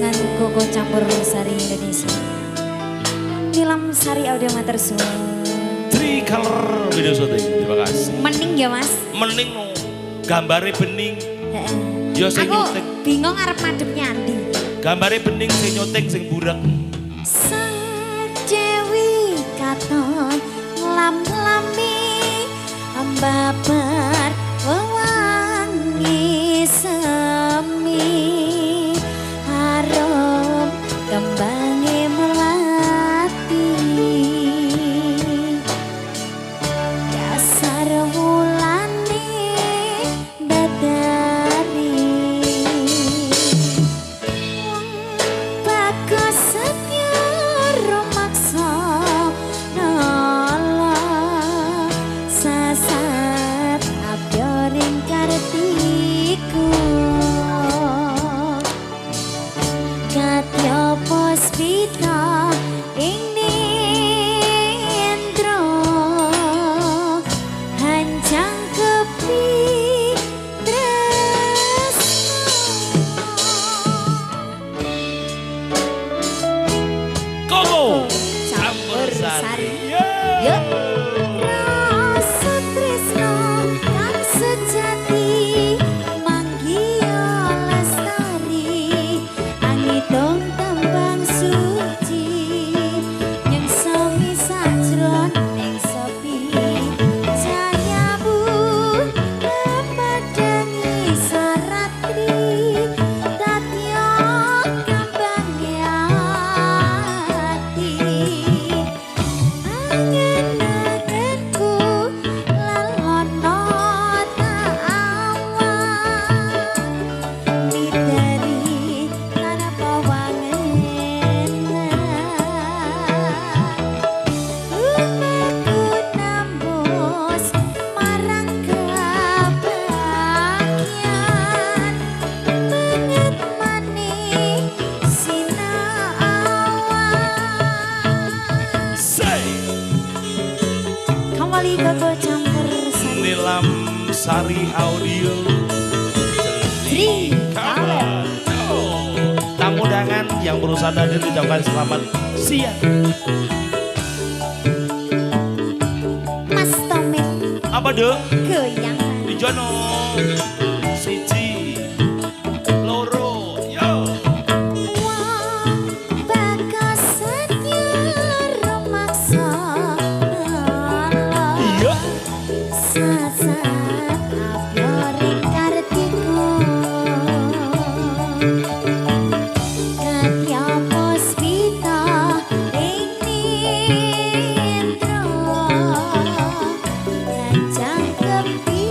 dengan Koko Campur Sari Indonesia. Nilam Sari Audio Mater Suwun. Three color video syuting. Terima kasih. Mening ya Mas? Mening no. Gambare bening. Yo sing Aku nyuting. bingung arep madepnya andi. Gambare bening sing nyuting sing burak. Sajewi katon lam-lami ambabar wewangi semi harum kembange melati dasar wulane dadari wong bagus setya rumaksa nala sasat abyoring kartiku katya puspita ing nendra hanjang kepi Koko Campur Sari. Yeah. Yuk. Rasa tresno kang sejati manggiya lestari angidong tembang suci yang sami sajron ning sepi jayamu lepadangi saratri tatya kambang ati angen-angenku lalono tak awan miteri tanpa wangen umaku nambus marang kebahagiaan banget maning sinaawan. Say. Kembali Koko Campur Sari. Nilam Sari Audio. Three color. Tamu undangan yang berusaha hadir ucapkan selamat siang. Mas Tomit Apa dong? goyang. Di Jono. Siji. Loro. Yo. Wong bagas setya rumaksa nala Iya. sasat abyoring kartiku katya puspita ing nendra hanjang kepi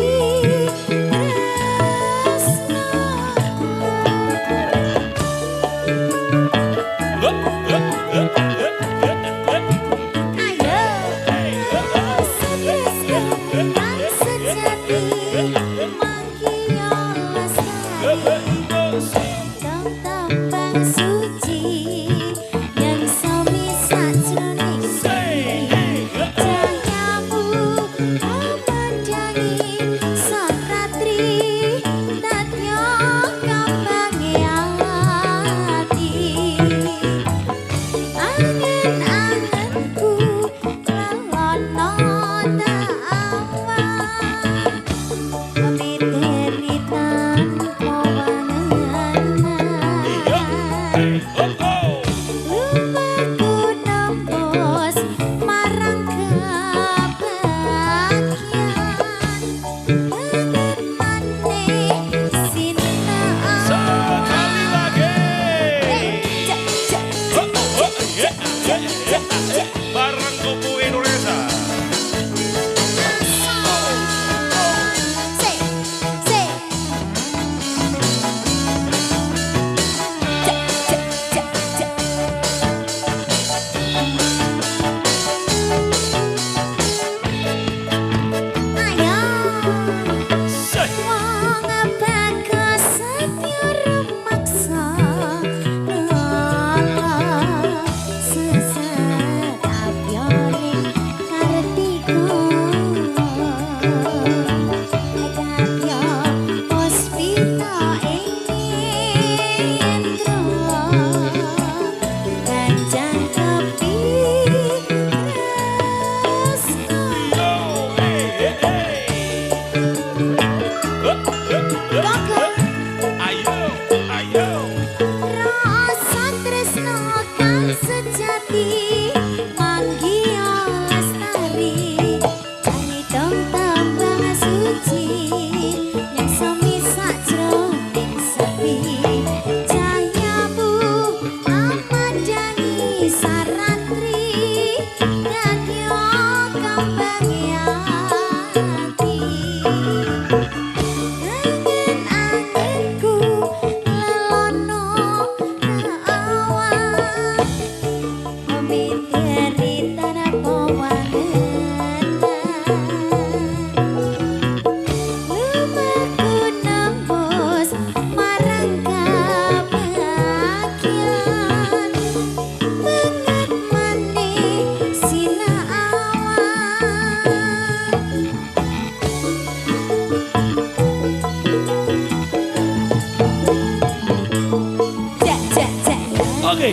Oke.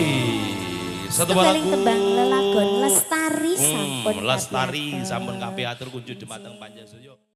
Satu Sebaling lagu. tembang lelagon Lestari sampun Lestari kabeh atur. sampun kabeh atur kunjuk dumateng panjenengan.